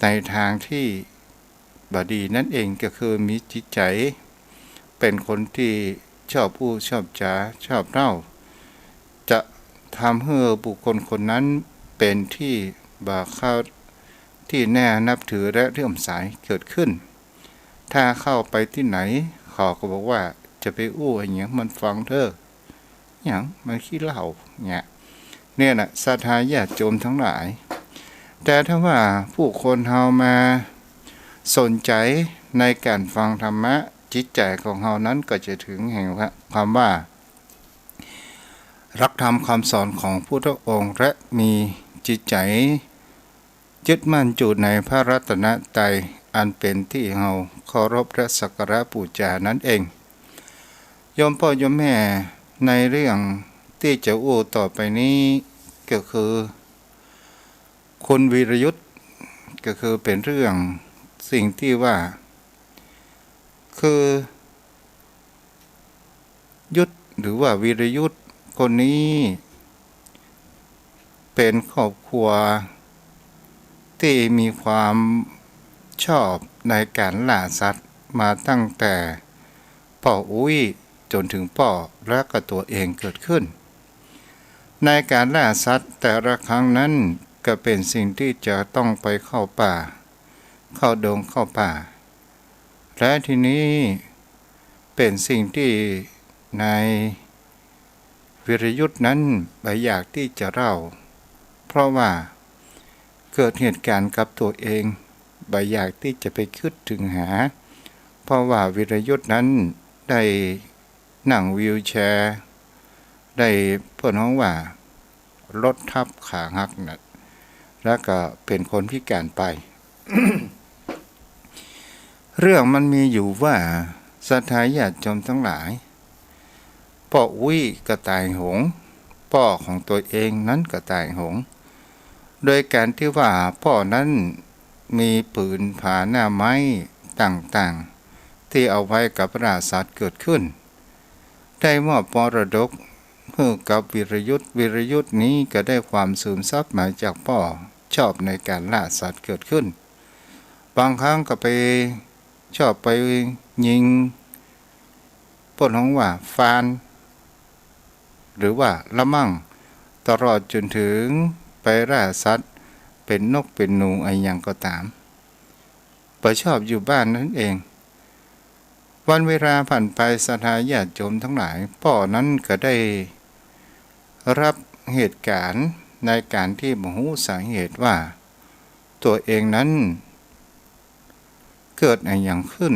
ในทางที่บดีนั่นเองก็คือมีจิตใจเป็นคนที่ชอบพูดชอบจาชอบเล่าจะทำให้บุคคลคนนั้นเป็นที่บ่าเข้าที่แน่นับถือและเลื่อมใสเกิดขึ้นถ้าเข้าไปที่ไหนเขาก็บอกว่าจะไปอู้อย่างเงี้ยมันฟังเธออย่างมันขี้เหล้าเนี่ยนะศรัทธาญาติโยมทั้งหลายแต่ถ้าว่าผู้คนเฮามาสนใจในการฟังธรรมะจิตใจของเฮานั้นก็จะถึงแห่งความว่ารักธรรมคำสอนของพุทธองค์และมีจิตใจยึดมั่นอยู่ในพระรัตนตรัยอันเป็นที่เฮาเคารพและสักการะบูชานั่นเองโยมพ่อโยมแม่ในเรื่องที่จะอู้ต่อไปนี้ก็คือคุณวีรยุทธก็คือเป็นเรื่องสิ่งที่ว่าคือยุทธหรือว่าวีรยุทธคนนี้เป็นครอบครัวที่มีความชอบในการล่าสัตว์มาตั้งแต่พ่ออุ้ยจนถึงพ่อและก็ตัวเองเกิดขึ้นในการล่าสัตว์แต่ละครั้งนั้นก็เป็นสิ่งที่จะต้องไปเข้าป่าเข้าดงเข้าป่าและทีนี้เป็นสิ่งที่ในวิรยุทธ์นั้นไม่อยากที่จะเล่าเพราะว่าเกิดเหตุการณ์กับตัวเองไม่อยากที่จะไปคิดถึงหาเพราะว่าวิรยุทธ์นั้นได้นั่งวีลแชร์ได้เพื่อนห้องว่ารถทับขาหักนะแล้วก็เป็นคนพิการไป เรื่องมันมีอยู่ว่าศรัทธาญาติโยมทั้งหลายพ่ออุ้ยก็ตายโหงพ่อของตัวเองนั้นก็ตายโหงโดยการที่ว่าพ่อนั้นมีปืนผาหน้าไม้ต่างๆที่เอาไว้กับราชสัตว์เกิดขึ้นได้มอบมรดกให้กับวีรยุทธ์นี้ก็ได้ความสืบทรัพย์มาจากพ่อชอบในการล่าสัตว์เกิดขึ้นบางครั้งก็ไปชอบไปยิงพวกน้องว่าฟานหรือว่าละมั่งตลอดจนถึงไปล่าสัตว์เป็นนกเป็นหนูอะไรอย่างก็ตามไปชอบอยู่บ้านนั่นเองวันเวลาผ่านไปศรัทธาญาติโยมทั้งหลายพ่อนั้นก็ได้รับเหตุการณ์ในการที่บ่ฮู้สาเหตุว่าตัวเองนั้นเกิดอะไรอย่างขึ้น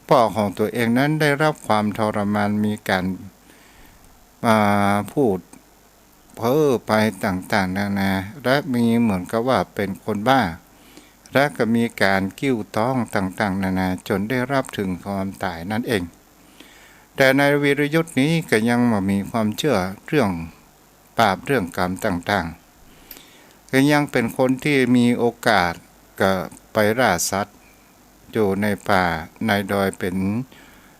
พ่อของตัวเองนั้นได้รับความทรมานมีการพูดเพ้อไปต่างๆนานาและมีเหมือนกับว่าเป็นคนบ้าและก็มีการกิ้วต้องต่างๆนานาจนได้รับถึงความตายนั่นเองแต่ในวีรยุทธ์นี้ก็ยังมีความเชื่อเรื่องบาปเรื่องกรรมต่างๆก็ยังเป็นคนที่มีโอกาสก็ไปล่าสัตว์อยู่ในป่าในดอยเป็น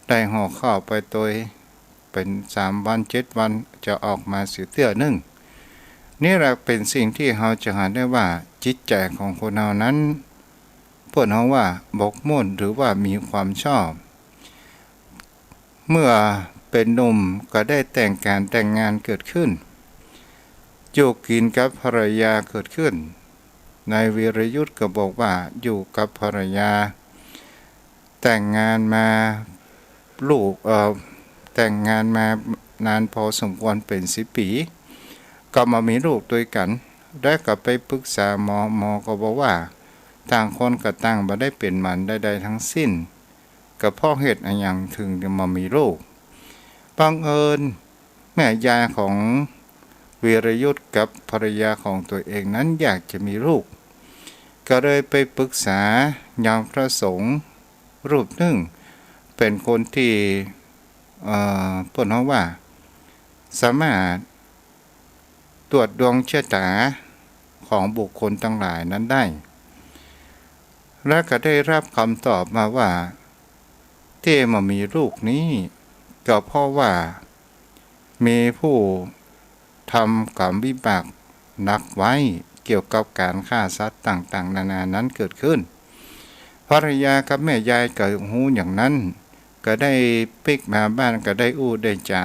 ได้ห่อข้าวไปตัวเป็น3 วัน 7 วันจะออกมาสิเตื้อนึ่งนี่แหละเป็นสิ่งที่เราจะหาได้ว่าจิตใจของคนเรานั้นพวกเราว่าบกมุ่นหรือว่ามีความชอบเมื่อเป็นหนุ่มก็ได้แต่งงานเกิดขึ้นอยู่กินกับภรรยาเกิดขึ้นนายวีรยุทธ์ก็บอกว่าอยู่กับภรรยาแต่งงานมาลูกแต่งงานมานานพอสมควรเป็น10 ปีก็มามีลูกด้วยกันและก็ไปปรึกษาหมอก็บอกว่าต่างคนก็ต่างบ่ได้เป็นมันใดๆทั้งสิ้นก็เพราะเหตุอะไรอย่างถึงจะมามีลูกบังเอิญแม่ยายของวีรยุทธ์กับภรรยาของตัวเองนั้นอยากจะมีลูกก็เลยไปปรึกษายังพระสงฆ์รูปหนึ่งเป็นคนที่พูดว่าสามารถตรวจดวงชะตาของบุคคลทั้งหลายนั้นได้และก็ได้รับคำตอบมาว่าที่มามีลูกนี้ก็เพราะว่ามีผู้ทำกรรมวิบากหนักไว้ เกี่ยวกับการฆ่าสัตว์ต่างๆนานานั้นเกิดขึ้นภรรยากับแม่ยายก็หูอย่างนั้นก็ได้ปิกมาบ้านก็ได้อู้ได้จ๋า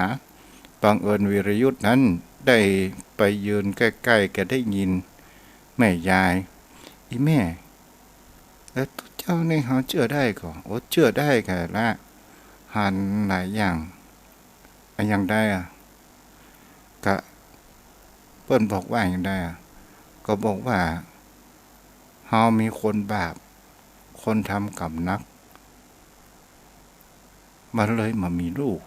บังเอิญวีรยุทธ์นั้นได้ไปยืนใกล้ๆก็ได้ยินแม่ยายอีแม่ตัวเจ้านี่เขาเชื่อได้ก่อนโอ้เชื่อได้ค่ะละหันหลายอย่างอันยังได้ก็เปิ้นบอกว่าอย่างได้ก็บอกว่าเฮามีคนบาปคนทำกรรมนักมันเลยมามีลูก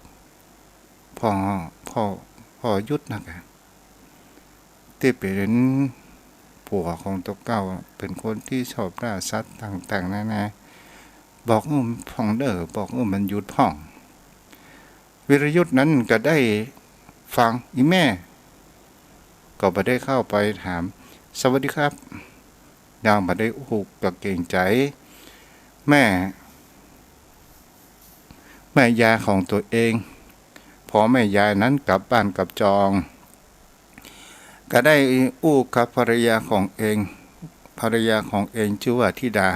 พ่อยุทธนะคะที่เป็นผัวของตัวเก่าเป็นคนที่ชอบล่าสัตว์ต่างๆนะบอกพ่องเด้อบอกมันหยุดพ่องวิรยุทธ์นั้นก็ได้ฟังอีแม่ก็บ่ได้เข้าไปถามสวัสดีครับยังบ่ได้อุกกับเก่งใจแม่ยายของตัวเองพอแม่ยายนั้นกลับบ้านกลับจองก็ได้อู้กับภรรยาของเองชื่อว่าธิดา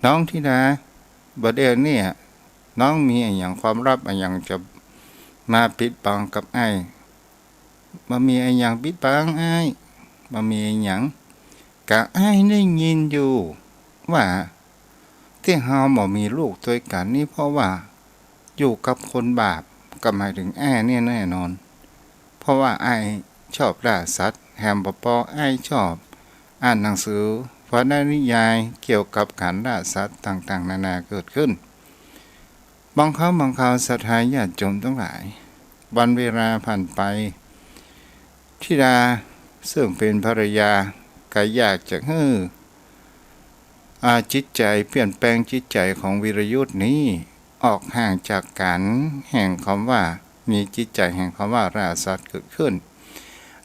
น้องธิดาบ่ได้เนี่ยน้องมีอย่างความลับอย่างจะมาปิดบังกับไอ้มามีอย่างปิดบังไอ้มามีอย่างกะไอ้ได้ยินอยู่ว่าที่เฮาบ่มีลูกด้วยกันนี่เพราะว่าอยู่กับคนบาปก็หมายถึงไอ้เนี่ยแน่นอนเพราะว่าไอ้ชอบล่าสัตว์แฮมปอไอ้ชอบอ่านหนังสือวรรณนิยายเกี่ยวกับการล่าสัตว์ต่างๆนานาเกิดขึ้นบางคราวศรัทธาญาติโยมทั้งหลายวันเวลาผ่านไปธิดาซึ่งเป็นภรรยาก็อยากจะจิตใจเปลี่ยนแปลงจิตใจของวีรยุทธ์นี้ออกห่างจากการแห่งคำว่ามีจิตใจแห่งคำว่าราสัตว์เกิดขึ้น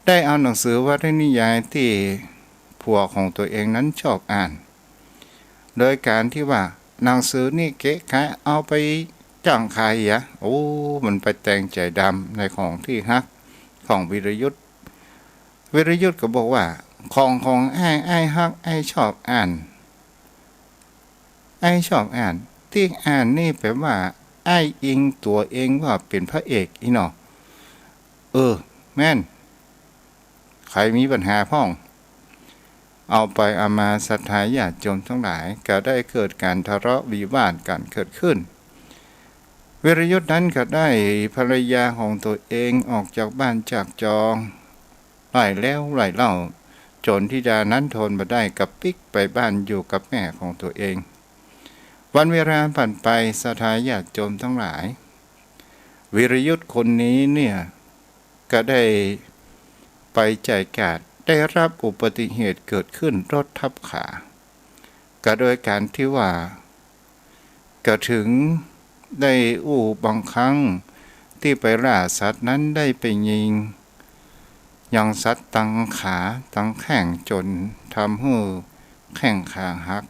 ได้เอาหนังสือวรรณนิยายที่ผัวของตัวเองนั้นชอบอ่านโดยการที่ว่าหนังสือนี่เก๊ะคะเอาไปจ้างใครมันไปแต่งใจดำในของที่ฮักของวีรยุทธ์ก็บอกว่าของไอ้ฮักไอ้ชอบอ่านที่อ่านนี่แปลว่าไอ้อิงตัวเองว่าเป็นพระเอกอีหนอแม่นใครมีปัญหาพ้องเอาไปเอามาศรัทธาญาติโยมทั้งหลายก็ได้เกิดการทะเลาะวิวาทกันเกิดขึ้นวีรยุทธ์นั้นก็ได้ภรรยาของตัวเองออกจากบ้านจากจองไล่เล่าจนธิดานั้นทนมาได้กับปิกไปบ้านอยู่กับแม่ของตัวเองวันเวลาผ่านไปศรัทธาญาติโยมทั้งหลายวีรยุทธ์คนนี้เนี่ยก็ได้ไปจ่ายกาดได้รับอุบัติเหตุเกิดขึ้นรถทับขาก็โดยการที่ว่าก็ถึงได้บางครั้งที่ไปล่าสัตว์นั้นได้ไปยิงยังสัตว์ตั้งขาตั้งแข้งจนทำให้แข้งขาหัก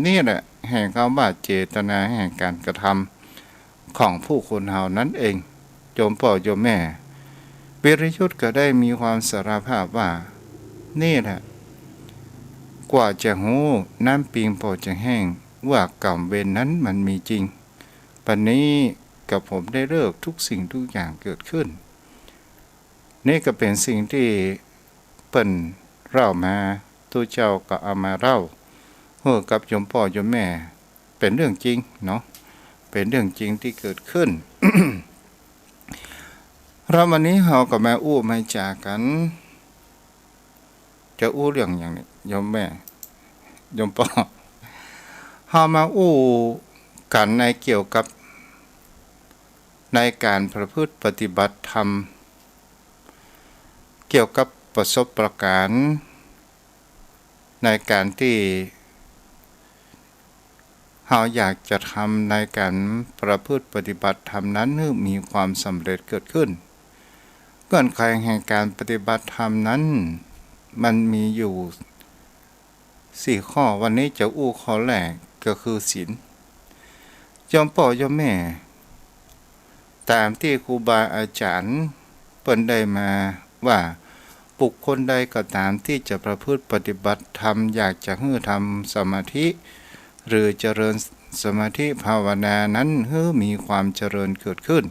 นี่แหละแห่งคำว่าเจตนาแห่งการกระทำของผู้คนเฮานั้นเองโยมพ่อโยมแม่วีรยุทธ์ก็ได้มีความสารภาพว่านี่แหละกว่าจะหูน้ำปิงพอจะแห้งว่ากรรมเวรนั้นมันมีจริงปัจนี้กับผมได้เลิกทุกสิ่งทุกอย่างเกิดขึ้นนี่ก็เป็นสิ่งที่เปิ้นเล่ามาตัวเจ้าก็เอามาเล่ากับโยมพ่อโยมแม่เป็นเรื่องจริงเนาะเป็นเรื่องจริงที่เกิดขึ้น เราวันนี้เราก็มามาจากกันจะเรื่องอย่างนี้โยมแม่โยมพ่อเรามากันในเกี่ยวกับในการประพฤติปฏิบัติธรรมเกี่ยวกับประสบการณ์ในการที่เราอยากจะทำในการประพฤติปฏิบัติธรรมนั้นให้มีความสำเร็จเกิดขึ้นเงื่อนไขแห่งการปฏิบัติธรรมนั้นมันมีอยู่4ข้อวันนี้จะข้อแรกก็คือศีลโยมพ่อโยมแม่ตามที่ครูบาอาจารย์เปิ้นได้มาว่า บุคคลใดก็ตามที่จะประพฤติปฏิบัติธรรมอยากจะให้ทำสมาธิหรือเจริญสมาธิภาวนานั้นให้มีความเจริญเกิดขึ้น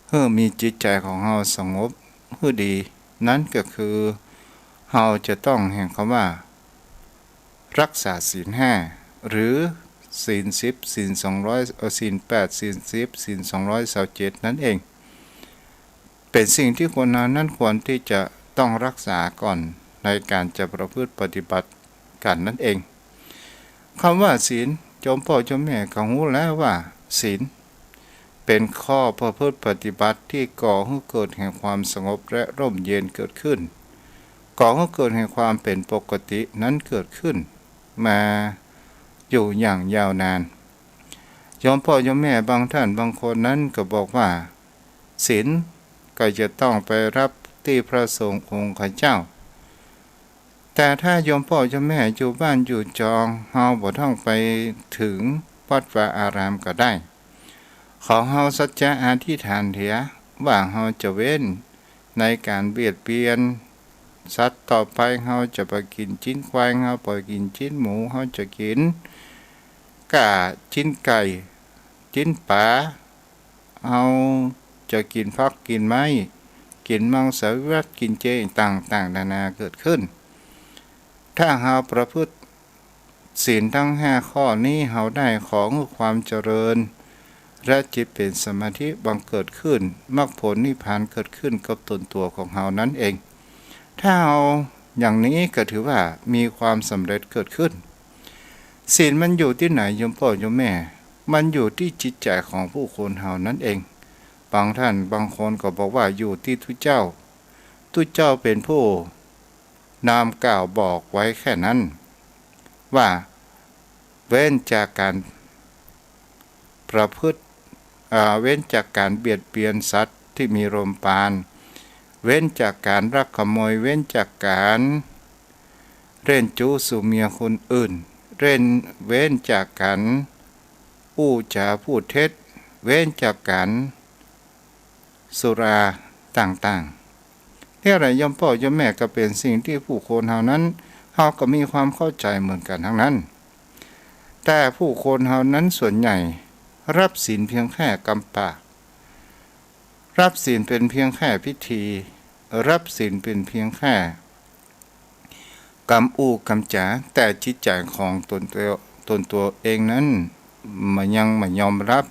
ให้มีจิตใจของเราสงบให้ดีนั่นก็คือเราจะต้องแห่งคำว่ารักษาศีลห้าหรือศีล10ศีล200ศีล8ศีล10ศีล227นั่นเองเป็นสิ่งที่คนนั้นควรที่จะต้องรักษาก่อนในการจะประพฤติปฏิบัติกันนั่นเองคำว่าศีลจอมพ่อจอมแม่ก็รู้แล้วว่าศีลเป็นข้อประพฤติปฏิบัติที่ก่อให้เกิดแห่งความสงบและร่มเย็นเกิดขึ้นก่อให้เกิดแห่งความเป็นปกตินั้นเกิดขึ้นมาอยู่อย่างยาวนานยอมพ่อยอมแม่บางท่านบางคนนั้นก็บอกว่าศีลก็จะต้องไปรับที่พระสงฆ์องค์เจ้าแต่ถ้ายอมพ่อยอมแม่อยู่บ้านอยู่จองเฮาบ่ต้องไปถึงวัดวาอารามก็ได้ขอเฮาสัจจะอธิษฐานเถียว่าเฮาจะเว้นในการเบียดเบียนสัตว์ต่อไปเฮาจะไปกินชิ้นควายเฮาไปกินชิ้นหมูเฮาจะกินชิ้นไก่ชิ้นปลาเฮาจะกินผักกินไม้กินมังสวิรัติกินเจต่างๆนานาเกิดขึ้นถ้าเฮาประพฤติศีลทั้ง5ข้อนี้เฮาได้ของความเจริญและจิตเป็นสมาธิบังเกิดขึ้นมรรคผลนิพพานเกิดขึ้นกับตนตัวของเฮานั้นเองถ้าเอาอย่างนี้ก็ถือว่ามีความสำเร็จเกิดขึ้นศีลมันอยู่ที่ไหนโยมพ่อโยมแม่มันอยู่ที่จิตใจของผู้คนเฮานั้นเองบางท่านบางคนก็บอกว่าอยู่ที่ทุเจ้าเป็นผู้นามกล่าวบอกไว้แค่นั้นว่าเว้นจากการประพฤติเว้นจากการเบียดเบียนสัตว์ที่มีลมปราณเว้นจากการลักขโมยเว้นจากการเล่นจู้สู่เมียคนอื่นเว้นจากการอู้จาพูดเท็จเว้นจากการสุราต่างๆที่อะไรย่อมพ่อย่อมแม่ก็เป็นสิ่งที่ผู้คนเฮานั้นเฮาก็มีความเข้าใจเหมือนกันทั้งนั้นแต่ผู้คนเฮานั้นส่วนใหญ่รับศีลเพียงแค่กำปากรับศีลเป็นเพียงแค่พิธีรับศีลเป็นเพียงแค่กำอู้กำจ๋าแต่จิตใจของตนตัวเองนั้นมันยังไม่ยอมรับ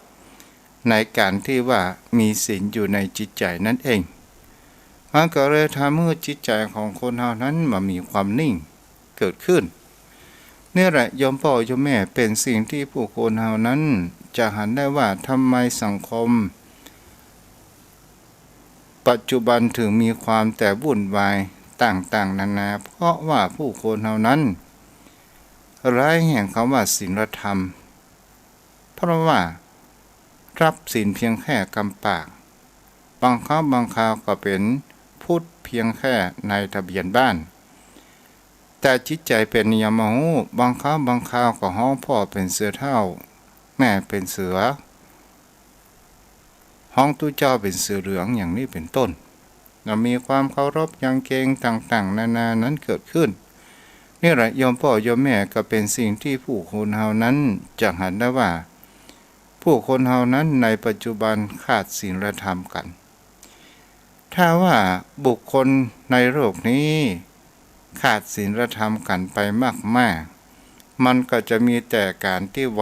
ในการที่ว่ามีศีลอยู่ในจิตใจนั่นเองมันก็เลยทำให้จิตใจของคนเฮานั้นมันมีความนิ่งเกิดขึ้นนี่แหละยอมพ่อยอมแม่เป็นสิ่งที่ผู้คนเฮานั้นจะหันได้ว่าทำไมสังคมปัจจุบันถึงมีความแต่วุ่นวายต่างๆนานาเพราะว่าผู้คนเฮานั้นไร้แห่งคำว่าศีลธรรมเพราะว่ารับศีลเพียงแค่กำปากบางครั้งบางคราวก็เป็นพูดเพียงแค่ในทะเบียนบ้านแต่จิตใจเป็นนิยมหูบางครั้งบางคราวก็ห้องพ่อเป็นเสือเท่าแม่เป็นเสือห้องตู้เจ้าเป็นเสือเหลืองอย่างนี้เป็นต้นมีความเคารพยังเกรงต่างๆนานานั้นเกิดขึ้นนี่แหละโยมพ่อโยมแม่ก็เป็นสิ่งที่ผู้คนเฮานั้นจะหันได้ว่าผู้คนเฮานั้นในปัจจุบันขาดศีลธรรมกันถ้าว่าบุคคลในโลกนี้ขาดศีลธรรมกันไปมากๆมันก็จะมีแต่การที่ไ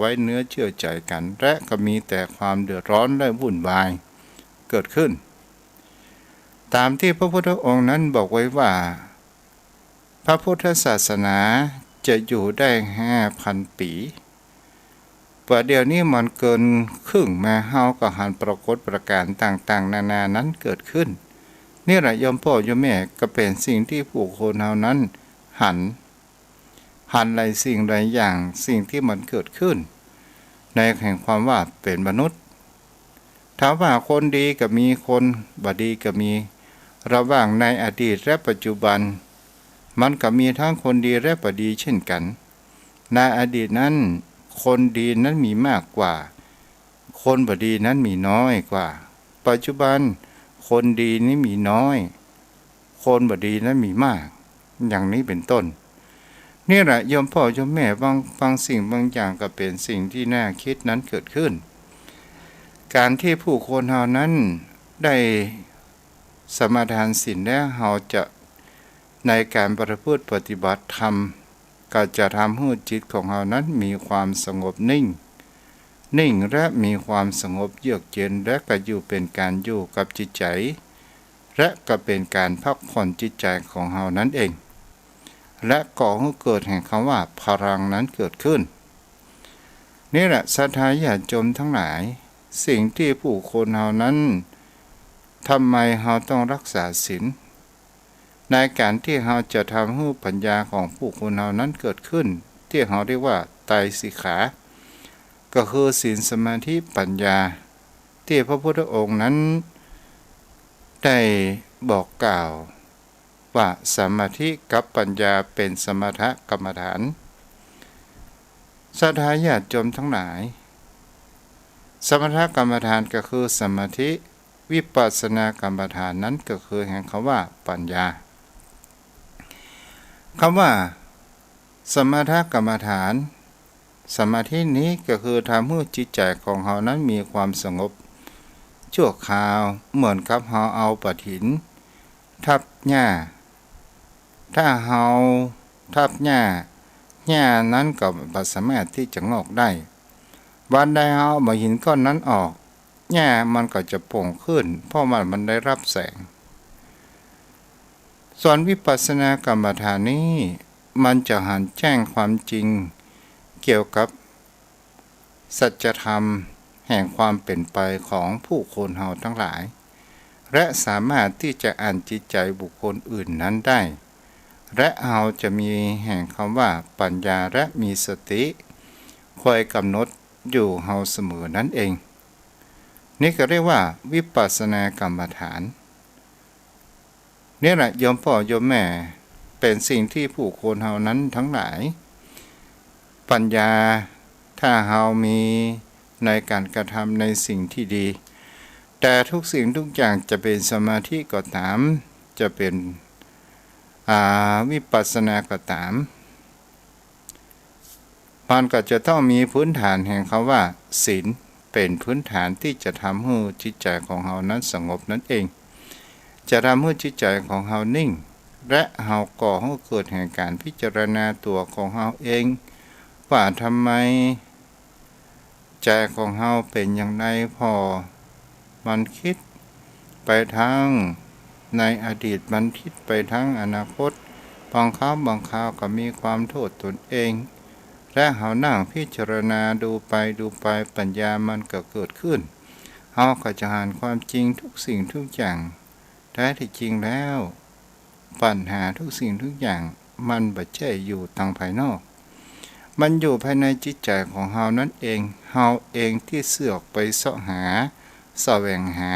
ว้เนื้อเชื่อใจกันและก็มีแต่ความเดือดร้อนและวุ่นวายเกิดขึ้นตามที่พระพุทธองค์นั้นบอกไว้ว่าพระพุทธศาสนาจะอยู่ได้5,000 ปีประเดี๋ยวนี้มันเกินครึ่งมาเฮาก็หันปรากฏประการต่างๆนานานั้นเกิดขึ้นนี่แหละยมพ่อยมแม่ก็เป็นสิ่งที่ผู้คนเฮานั้นหันหลายสิ่งหลายอย่างสิ่งที่มันเกิดขึ้นในแห่งความว่าเป็นมนุษย์ถ้าว่าคนดีก็มีคนบ่ดีก็มีระหว่างในอดีตและปัจจุบันมันก็มีทั้งคนดีและบ่ดีเช่นกันในอดีตนั้นคนดีนั้นมีมากกว่าคนบ่ดีนั้นมีน้อยกว่าปัจจุบันคนดีนี่มีน้อยค คนบดีนั้นมีมากอย่างนี้เป็นต้นนี่แหละโยมพ่อโยมแม่บางสิ่งบางอย่างก็เป็นสิ่งที่น่าคิดนั้นเกิดขึ้นการที่ผู้คนเฮานั้นได้สมาทานศีลแล้วเฮาจะในการประพฤติปฏิบัติธรรมก็จะทำให้จิตของเฮานั้นมีความสงบนิ่งและมีความสงบเยือกเย็นและก็อยู่เป็นการอยู่กับจิตใจและก็เป็นการพักผ่อนจิตใจของเฮานั้นเองและก่อให้เกิดแห่งคำว่าพลังนั้นเกิดขึ้นนี่แหละศรัทธาญาติโยมทั้งหลายสิ่งที่ผู้คนเฮานั้นทำไมเฮาต้องรักษาศีลในการที่เฮาจะทำให้ปัญญาของผู้คนเฮานั้นเกิดขึ้นที่เฮาเรียกว่าไตรสิกขาก็คือศีลสมาธิปัญญาที่พระพุทธองค์นั้นได้บอกกล่าวว่าสมาธิกับปัญญาเป็นสมถกรรมฐานศรัทธาญาติโยมทั้งหลายสมถกรรมฐานก็คือสมาธิวิปัสสนากรรมฐานนั้นก็คือแห่งคำว่าปัญญาคำว่าสมถกรรมฐานสมาธินี้ก็คือทำให้จิตใจของเฮานั้นมีความสงบชั่วคราวเหมือนกับเฮาเอาปฐินทับหญ้าถ้าเฮาทับหญ้านั้นก็บ่สามารถที่จะงอกได้วันใดเฮาเอาหินก้อนนั้นออกหญ้ามันก็จะโป่งขึ้นเพราะมันได้รับแสงส่วนวิปัสสนากรรมฐานนี้มันจะหันแจ้งความจริงเกี่ยวกับสัจธรรมแห่งความเป็นไปของผู้คนเฮาทั้งหลายและสามารถที่จะอ่านจิตใจบุคคลอื่นนั้นได้และเฮาจะมีแห่งคำว่าปัญญาและมีสติคอยกำหนดอยู่เฮาเสมอนั่นเองนี่ก็เรียกว่าวิปัสสนากรรมฐานนี่แหละโยมพ่อโยมแม่เป็นสิ่งที่ผู้คนเฮานั้นทั้งหลายปัญญาถ้าเฮามีในการกระทำในสิ่งที่ดีแต่ทุกสิ่งทุกอย่างจะเป็นสมาธิก็ตามจะเป็นวิปัสสนาก็ตามมันก็จะต้องมีพื้นฐานแห่งคำว่าศีลเป็นพื้นฐานที่จะทำให้จิตใจของเฮานั้นสงบนั่นเองจะทำให้จิตใจของเฮานิ่งและเฮาก่อให้เกิดแห่งการพิจารณาตัวของเฮาเองว่าทำไมใจของเฮาเป็นอย่างไรพอมันคิดไปทั้งในอดีตมันคิดไปทั้งอนาคตบางคราวก็มีความโทษตนเองและเฮานั่งพิจารณาดูไปปัญญามันก็เกิดขึ้นเฮาก็จะหาความจริงทุกสิ่งทุกอย่างแท้ที่จริงแล้วปัญหาทุกสิ่งทุกอย่างมันบ่ใช่อยู่ทางภายนอกมันอยู่ภายในจิตใจของเฮานั่นเองเฮาเองที่เสือกไปเสาะหาแสวงหา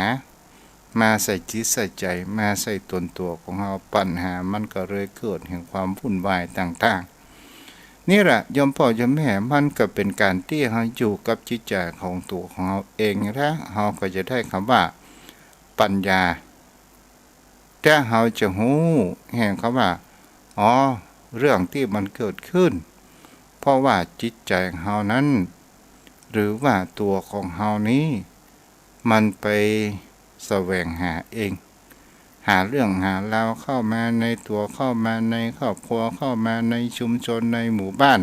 มาใส่จิตใส่ใจมาใส่ตนตัวของเฮาปัญหามันก็เลยเกิดแห่งความวุ่นวายต่างๆนี่แหละโยมพ่อโยมแม่มันก็เป็นการที่เฮาอยู่กับจิตใจของตัวของเฮาเองและเฮาก็จะได้คำว่าปัญญาแต่เฮาจะฮู้แห่งคำว่าเรื่องที่มันเกิดขึ้นเพราะว่าจิตใจเฮานั้นหรือว่าตัวของเฮานี้มันไปแสวงหาเองหาเรื่องหาราวเข้ามาในตัวเข้ามาในครอบครัวเข้ามาในชุมชนในหมู่บ้าน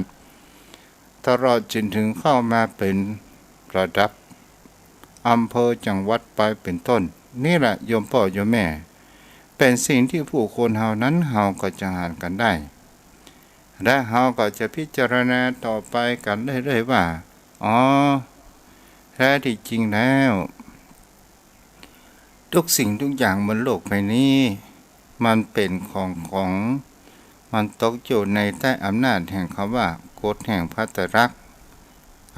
ตลอดจนถึงเข้ามาเป็นระดับอำเภอจังหวัดไปเป็นต้นนี่แหละโยมพ่อโยมแม่เป็นสิ่งที่ผู้คนเฮานั้นเฮาก็จะหากันได้และเฮาก็จะพิจารณาต่อไปกันเรื่อยๆว่าแท้ที่จริงแล้วทุกสิ่งทุกอย่างบนโลกใบนี้มันเป็นของมันตกอยู่ในใต้อำนาจแห่งคำว่ากฎแห่งภัตตรักษ์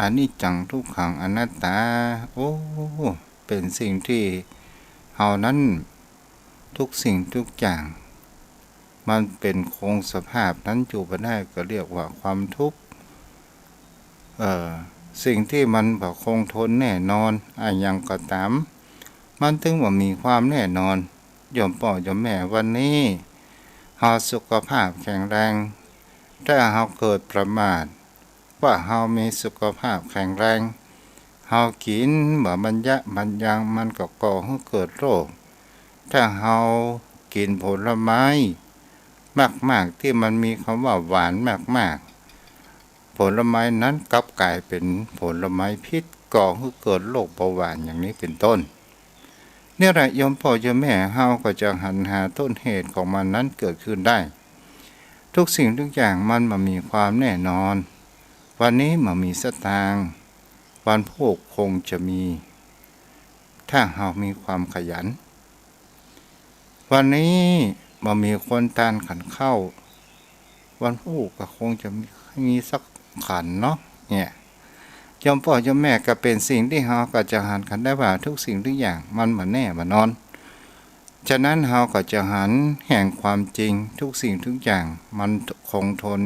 อนิจจังทุกขังอนัตตาเป็นสิ่งที่เฮานั้นทุกสิ่งทุกอย่างมันเป็นคงสภาพนั้นอยู่บ่ได้ก็เรียกว่าความทุกข์สิ่งที่มันบ่คงทนแน่นอนอย่างก็ตามมันถึงว่ามีความแน่นอน โยมพ่อโยมแม่วันนี้เฮาสุขภาพแข็งแรงถ้าเฮาเกิดประมาทว่าเฮามีสุขภาพแข็งแรงเฮากินบ่บรรยะบรรยังมันก็ก่อให้เกิดโรคถ้าเฮากินผลไม้มากๆที่มันมีคำว่าหวานมากๆผลไม้นั้นกลับกลายเป็นผลไม้พิษก่อให้เกิดโรคเบาหวานอย่างนี้เป็นต้นเนี่ยแหละโยมพ่อโยมแม่เฮาก็จะหันหาต้นเหตุของมันนั้นเกิดขึ้นได้ทุกสิ่งทุกอย่างมันมามีความแน่นอนวันนี้มามีสตางค์วันพวกคงจะมีถ้าเฮามีความขยันวันนี้มามีคนตานขันเข้าวันพวกก็คงจะมีสักขันเนาะเนี่ยโยมพ่อโยมแม่ก็เป็นสิ่งที่เฮาก็จะหันกันได้ว่าทุกสิ่งทุกอย่างมันมาแน่มานอนฉะนั้นเฮาก็จะหันแห่งความจริงทุกสิ่งทุกอย่างมันคงทน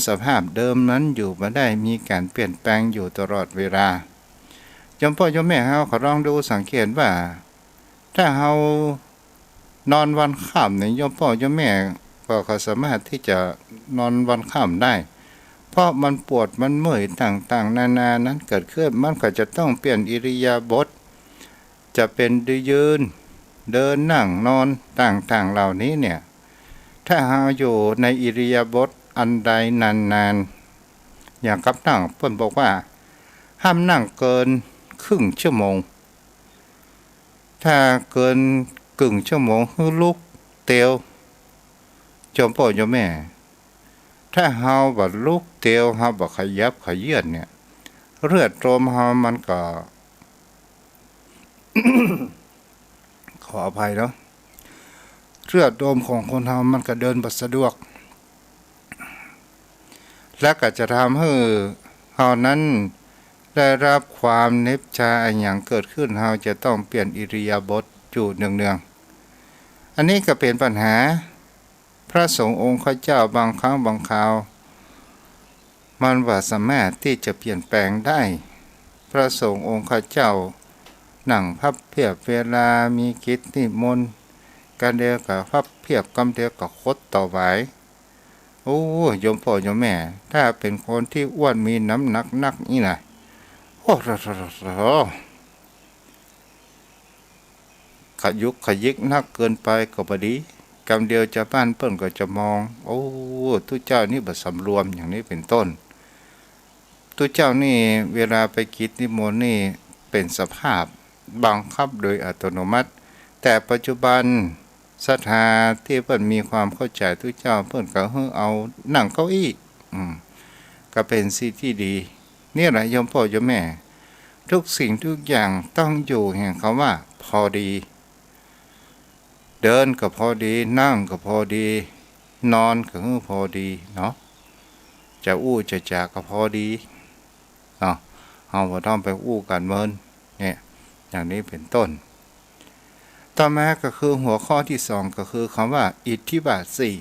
สภาพเดิมนั้นอยู่มาได้มีการเปลี่ยนแปลงอยู่ตลอดเวลาโยมพ่อโยมแม่เฮาก็ลองดูสังเกตว่าถ้าเฮานอนวันค่ำเนี่ยโยมพ่อโยมแม่ก็สามารถที่จะนอนวันค่ำได้เพราะมันปวดมันเมื่อยต่างๆนานานั้นเกิดขึ้นมันก็จะต้องเปลี่ยนอิริยาบถจะเป็นยืนเดินนั่งนอนต่างๆเหล่านี้เนี่ยถ้าเฮาอยู่ในอิริยาบถอันใดนานๆอย่างกับนั่งเพิ่นบอกว่าห้ามนั่งเกินครึ่งชั่วโมงถ้าเกินกึ่งชั่วโมงคือลุกเตียวโยมพ่อโยมแม่ถ้าเฮาบ่ลุกเตียวเฮาบ่ขยับขยื่นเนี่ยเลือดลมเฮามันก็ ขออภัยเนาะเลือดลมของคนเฮามันก็เดินบ่สะดวกและก็จะทำให้เฮานั้นได้รับความเหน็บชาอย่างเกิดขึ้นเฮาจะต้องเปลี่ยนอิริยาบถอยู่เนืองๆอันนี้ก็เป็นปัญหาพระสงฆ์องค์ข้าเจ้าบางครั้งบางคราวมันว่าสามารถที่จะเปลี่ยนแปลงได้พระสงฆ์องค์ข้าเจ้านั่งพับเพียบเวลามีกิจนิมนต์การเดียวกับพับเพียบกำเดียวกับคดต่อไว้โอ้โยมพ่อโยมแม่ถ้าเป็นคนที่อ้วนมีน้ำหนักนักนี่นะโอ้ขยุกขยิกนักเกินไปก็บดีกำเดียวจะบ้านเปิ้นก็จะมองโอ้ทุกเจ้านี่บ่สำรวมอย่างนี้เป็นต้นทุกเจ้านี่เวลาไปกิจนิมนต์นี่เป็นสภาพบังคับโดยอัตโนมัติแต่ปัจจุบันศรัทธาที่เพิ่นมีความเข้าใจทุกเจ้าเพิ่นก็เอานั่งเก้าอี้ก็เป็นสิ่งที่ดีนี่แหละโยมพ่อโยมแม่ทุกสิ่งทุกอย่างต้องอยู่แห่งคำว่าพอดีเดินก็พอดีนั่งก็พอดีนอนก็พอดีเนาะจะอู้จะจากก็พอดีเนาะเอาบ่ต้องไปอู้กันเมินเนี่ยอย่างนี้เป็นต้นต่อมาก็คือหัวข้อที่สองก็คือคำว่าอิทธิบาทสี่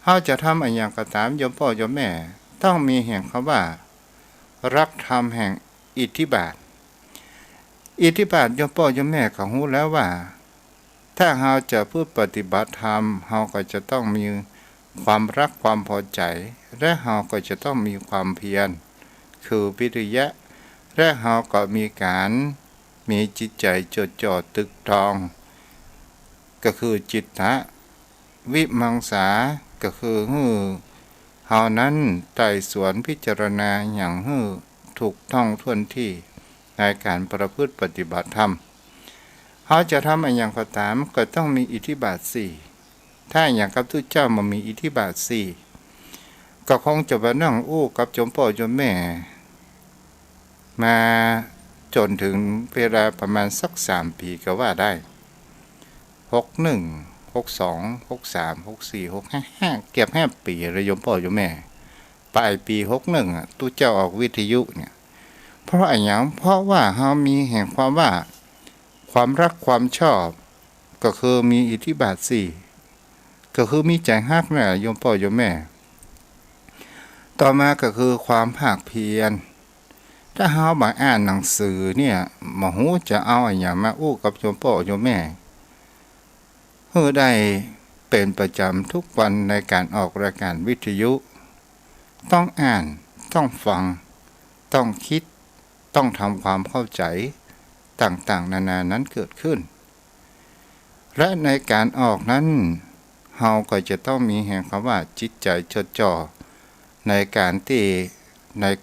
เฮาจะทำอะไรอย่างก็ตามโยมพ่อโยมแม่ต้องมีแห่งคำว่ารักธรรมแห่งอิทธิบาทอิทธิบาทโยมพ่อโยมแม่ก็รู้แล้วว่าถ้าเฮาจะพูดปฏิบัติธรรมเฮาก็จะต้องมีความรักความพอใจและเฮาก็จะต้องมีความเพียรคือวิริยะและเฮาก็มีการมีจิตใจจดจ่อตึกตรองก็คือจิตตะวิมังสาก็คือเฮานั้นไต่สวนพิจารณาอย่างถูกต้องท่วนที่ในการประพฤติปฏิบัติธรรมเฮาจะทำอะไรอย่างก็ตามก็ต้องมีอิทธิบาทสี่ถ้าอย่างกับทุกเจ้ามามีอิทธิบาทสี่ก็คงจะมานั่งอู้กับโยมพ่อโยมแม่มาจนถึงเวลาประมาณสัก3 ปีก็ว่าได้61 62 63 64 65เกือบ5 ปีเลยโยมพ่อโยมแม่ปลายปี61ตู้เจ้าออกวิทยุเนี่ยเพราะอะไรอย่างเพราะว่าเฮามีแห่งความว่าความรักความชอบก็คือมีอิทธิบาทสี่ก็คือมีใจฮักนะโยมพ่อโยมแม่ต่อมาก็คือความภาคเพียรถ้าเฮามาอ่านหนังสือเนี่ยบ่ฮู้จะเอาอะไรอย่างมาอู้กับโยมพ่อโยมแม่ เมื่อได้เป็นประจำทุกวันในการออกรายการวิทยุต้องอ่านต้องฟังต้องคิดต้องทำความเข้าใจต่างๆนานานั้นเกิดขึ้นและในการออกนั้นเฮาก็จะต้องมีแห่งคำว่าจิตใจจดจ่อในก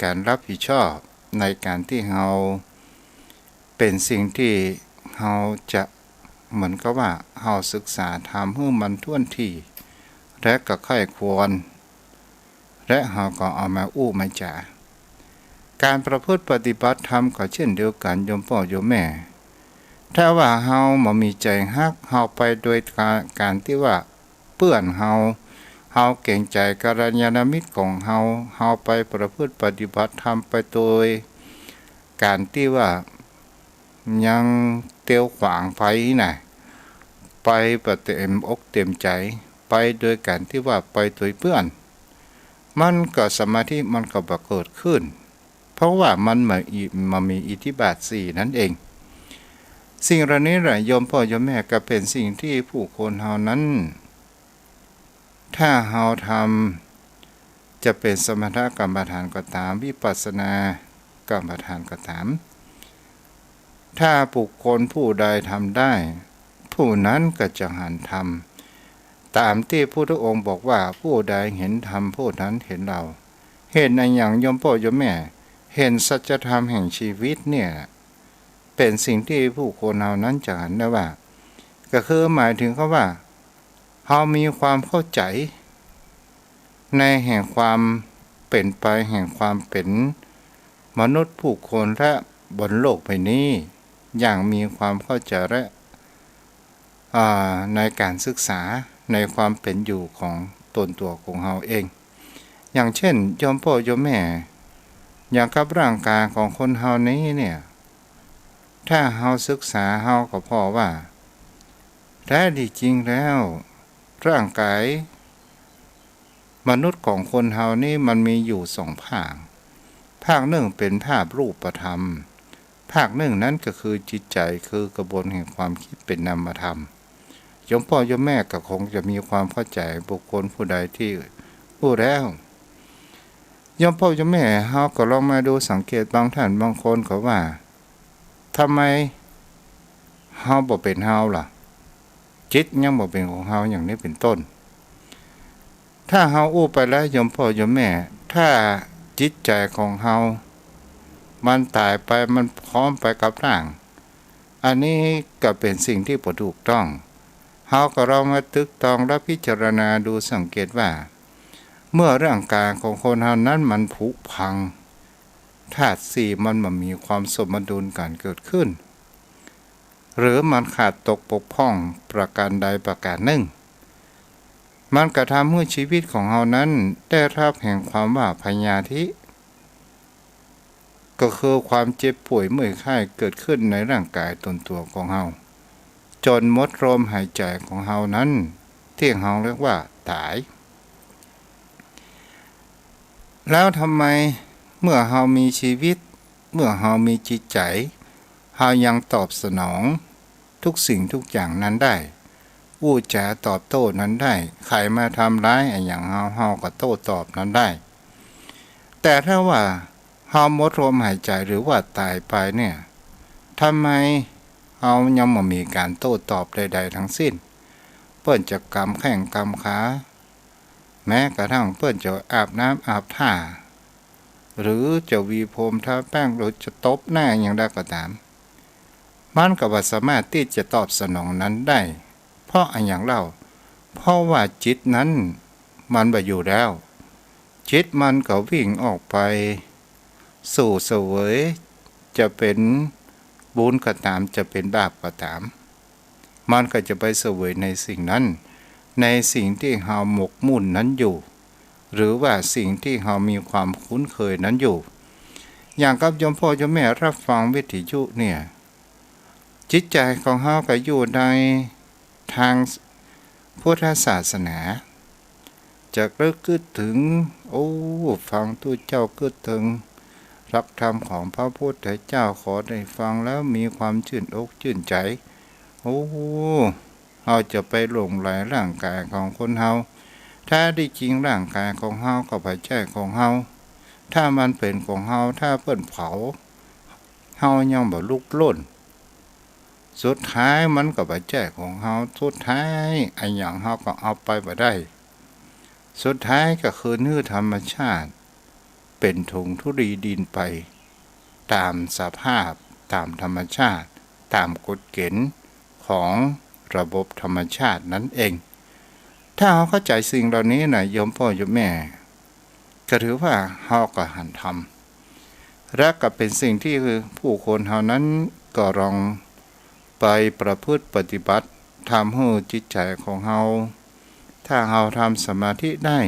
ารรับผิดชอบในการที่เฮาเป็นสิ่งที่เฮาจะเหมือนกับว่าเฮาศึกษาทำให้มันท่วนทีและก็ค่อยควรและเฮาก็เอามาอู้มาจ่าการประพฤติปฏิบัติธรรมก็เช่นเดียวกันโยมพ่อโยมแม่ถ้าว่าเฮาบ่มีใจฮักเฮาไปโดยการที่ว่าเปื้อนเฮาเก่งใจกัลยาณมิตรของเฮาไปประพฤติปฏิบัติธรรมไปโดยการที่ว่ายังเตียวขวางไฟน่ะไปประเต็มอกเต็มใจไปโดยการที่ว่าไปโดยเปื้อนมันก็สมาธิมันก็บ่เกิดขึ้นเพราะว่ามันมีอิทธิบาท4นั่นเองสิ่งเหล่านี้แหละโยมพ่อโยมแม่ก็เป็นสิ่งที่ผู้คนเฮานั้นถ้าเฮาทำจะเป็นสมถกรรมฐานก็ตามวิปัสสนากรรมฐานก็ตามถ้าบุคคลผู้ใดทำได้ผู้นั้นก็จะหันทำตามที่พุทธองค์บอกว่าผู้ใดเห็นธรรมผู้นั้นเห็นเราเห็นในอย่างโยมพ่อโยมแม่เห็นสัจธรรมแห่งชีวิตเนี่ยเป็นสิ่งที่ผู้คนเฮานั้นจะเห็นได้ว่าก็คือหมายถึงเขาว่าเฮามีความเข้าใจในแห่งความเป็นไปแห่งความเป็นมนุษย์ผู้คนและบนโลกใบนี้อย่างมีความเข้าใจและในการศึกษาในความเป็นอยู่ของตนตัวของเฮาเองอย่างเช่นโยมพ่อโยมแม่อย่างกับร่างกายของคนเฮานี้เนี่ยถ้าเฮาศึกษาเฮาก็พอว่าแท้ที่จริงแล้วร่างกายมนุษย์ของคนเฮานี่มันมีอยู่2 ภาคหนึ่งเป็นภาพรูปธรรมภาคหนึ่งนั้นก็คือจิตใจคือกระบวนแห่งความคิดเป็นนามธรรมโยมพ่อโยมแม่ก็คงจะมีความเข้าใจบุคคลผู้ใดที่รู้แล้วโยมพ่อโยมแม่เฮาก็ลองมาดูสังเกตบางท่านบางคนเขาว่าทำไมเฮาบ่เป็นเฮาล่ะจิตยังบ่เป็นของเฮาอย่างนี้เป็นต้นถ้าเฮาอู้ไปแล้วโยมพ่อโยมแม่ถ้าจิตใจของเฮามันตายไปมันพร้อมไปกับร่างอันนี้ก็เป็นสิ่งที่บ่ถูกต้องเฮาก็ลองมาตึกตองและพิจารณาดูสังเกตว่าเมื่อร่างกายของคนเฮานั้นมันผุพังธาตุ4มันบ่มีความสมดุลกันเกิดขึ้นหรือมันขาดตกบกพร่องประการใดประการหนึ่งมันกระทำให้ชีวิตของเฮานั้นได้รับแห่งความว่าพยาธิก็คือความเจ็บป่วยเมื่อยไข้เกิดขึ้นในร่างกายตนตัวของเฮาจนหมดลมหายใจของเฮานั้นที่เฮาเรียกว่าตายแล้วทำไมเมื่อเฮามีชีวิตเมื่อเฮามีจิตใจเฮายังตอบสนองทุกสิ่งทุกอย่างนั้นได้อู้จาตอบโต้นั้นได้ใครมาทำร้ายอย่างเฮาก็โต้ตอบนั้นได้แต่ถ้าว่าเฮาหมดลมหายใจหรือว่าตายไปเนี่ยทำไมเฮายังบ่มีการโต้ตอบใดๆทั้งสิ้นเปิ้นจะกำแข้งกำขาแม้กระทั่งเปิ้นจะอาบน้ำอาบท่าหรือจะวีพรมทาแป้งหรือจะตบหน้าอย่างใดก็ตามมันก็บ่สามารถที่จะตอบสนองนั้นได้เพราะอย่างเล่าเพราะว่าจิตนั้นมันบ่อยู่แล้วจิตมันก็วิ่งออกไปสู่เสวยจะเป็นบุญก็ตามจะเป็นบาปก็ตามมันก็จะไปเสวยในสิ่งนั้นในสิ่งที่เฮาหมกมุ่นนั้นอยู่หรือว่าสิ่งที่เฮามีความคุ้นเคยนั้นอยู่อย่างกับโยมพ่อโยมแม่รับฟังวิทยุเนี่ยจิตใจของเฮาก็อยู่ในทางพุทธศาสนาจะเลิกคิดถึงฟังทูตเจ้าคิดถึงหลักธรรมของพระพุทธเจ้าขอได้ฟังแล้วมีความชื่นอกชื่นใจ เฮาจะไปหลงไหลร่างกายของคนเฮาถ้าได้จริงร่างกายของเฮาก็บ่ใช่ของเฮาถ้ามันเป็นของเฮาถ้าเปิ้นเผาเฮายังบ่ลุกล้นสุดท้ายมันก็บ่ใช่ของเฮาสุดท้ายไอ้หยังเฮาก็เอาไปบ่ได้สุดท้ายก็คือเนื้อธรรมชาติเป็นถุงธุลีดินไปตามสภาพตามธรรมชาติตามกฎเกณฑ์ของระบบธรรมชาตินั่นเองถ้าเราเข้าใจสิ่งเหล่านี้นะโยมพ่อโยมแม่ก็ถือว่าเราก็หันทำและก็เป็นสิ่งที่ผู้คนเฮานั้นก็ลองไปประพฤติปฏิบัติทำให้จิตใจของเฮาถ้าเฮาทำสมาธิได้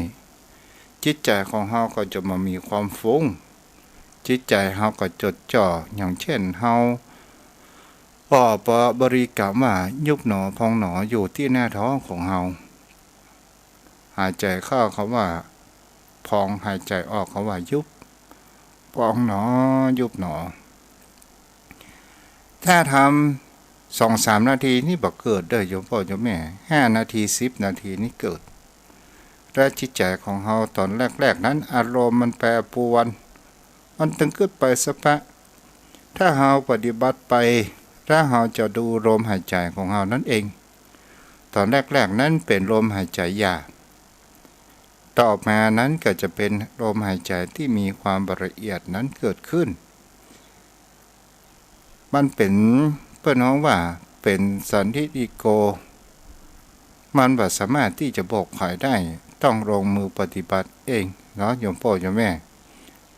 จิตใจของเฮาก็จะมามีความฟุ้งจิตใจเฮาก็จดจ่ออย่างเช่นเฮาบริกรรมว่ายุบหนอพองหนออยู่ที่หน้าท้องของเฮาหายใจเข้าเขาว่าพองหายใจออกเขาว่ายุบพองหนอยุบหนอถ้าทำ2-3 นาทีนี่บ่เกิดเด้อโยมพ่อโยมแม่5 นาที10 นาทีนี่เกิดและจิตใจของเฮาตอนแรกๆนั้นอารมณ์มันแปรปรวนมันตึงขึ้นไปสักพักถ้าเฮาปฏิบัติไปถ้าเฮาจะดูลมหายใจของเฮานั่นเองตอนแรกๆนั้นเป็นลมหายใจหยาบต่อมานั้นก็จะเป็นลมหายใจที่มีความละเอียดนั้นเกิดขึ้นมันเป็นเพิ่นฮ้องว่าเป็นสันทิฏฐิโกมันบ่สามารถที่จะบอกใครได้ต้องลงมือปฏิบัติเองเนาะโยมพ่อโยมแม่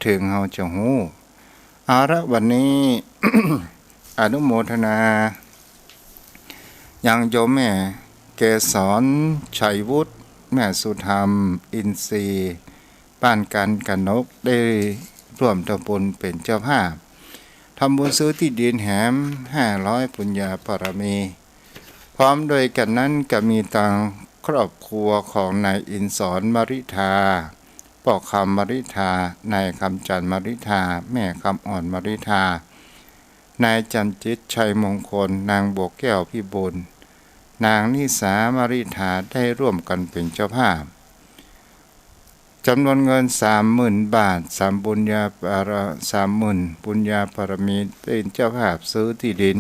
ถึงเฮาจะฮู้เอาละวันนี้ อนุโมทนายังโยมแม่เกษรชัยวุฒิแม่สุธรรมอินทรีย์บ้านกันนกได้ร่วมทำบุญเป็นเจ้าภาพทำบุญซื้อที่ดินแหม500ปุญญาบารมีพร้อมโดยกันนั้นก็มีทางครอบครัวของนายอินสรมริธาพ่อคำมริธานายคำจันทร์มริธาแม่คำอ่อนมริธานายจันจิตชัยมงคลนางบวกแก้วพิบูลนางนิสามริธาได้ร่วมกันเป็นเจ้าภาพจำนวนเงิน 30,000 บาท30,000 ปุญญาบารมีเป็นเจ้าภาพซื้อที่ดิน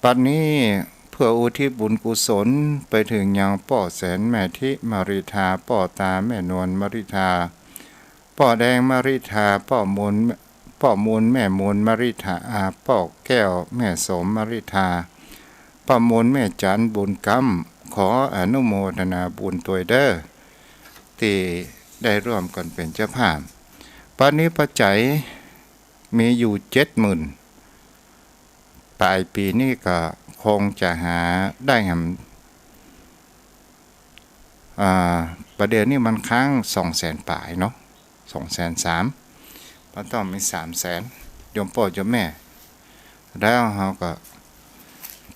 ปัจจุบันนี้เพื่ออุทิศบุญกุศลไปถึงยังป่อแสนแม่ทิมริธาป่อตาแม่นวลมริธาป่อแดงมริธาป่อมูลแม่มูลมริธาป่อแก้วแม่สมมริธาป่อมูลแม่จันบุญกรรมขออนุโมทนาบุญตัวเด้อที่ได้ร่วมกันเป็นเจ้าภาพปัจจุบันนี้ปัจจัยมีอยู่ 70,000 ปลายปีนี้ก็คงจะหาได้ประเดี๋ยวนี้มันค้าง 200,000 ปลายเนาะ 230,000มันต้องมี 300,000 โยมพ่อโยมแม่แล้วเราก็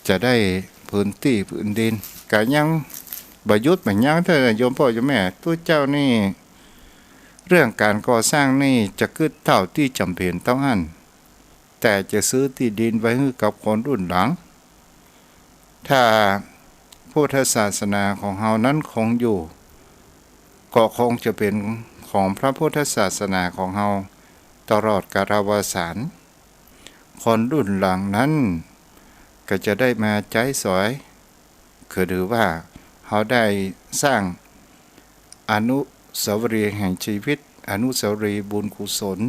จะได้พื้นที่พื้นดินก็ยังบ่หยุดเหมือนยังเถอะโยมพ่อโยมแม่ตัวเจ้านี่เรื่องการก่อสร้างนี่จะขึ้นเท่าที่จำเป็นต้องอันแต่จะซื้อที่ดินไว้ให้กับคนรุ่นหลังถ้าพุทธศาสนาของเฮานั้นคงอยู่ก็คงจะเป็นของพระพุทธศาสนาของเฮาตลอดกาลวสานคนรุ่นหลังนั้นก็จะได้มาใจสอยคือถือว่าเขาได้สร้างอนุสาวรีย์แห่งชีวิตอนุสาวรีย์บุญกุศล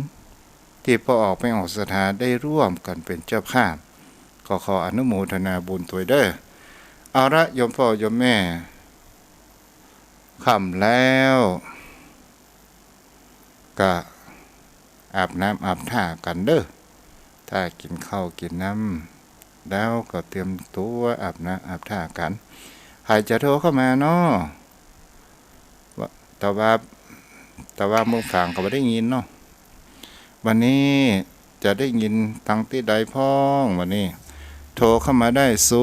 ที่พอออกไม่ออกสถานได้ร่วมกันเป็นเจ้าภาพก็ขออนุโมทนาบุญตัวเด้อเอาละโยมพ่อโยมแม่ค่ำแล้วก็อาบน้ำอาบท่ากันเด้อถ้ากินข้าวกินน้ำแล้วก็เตรียมตัวอาบน้ำอาบท่ากันใครจะโทรเข้ามาเนาะแต่ว่ามือฝั่งก็ไม่ได้ยินเนาะวันนี้จะได้ยินตั้งที่ใดพ้องวันนี้โทรเข้ามาได้0631639950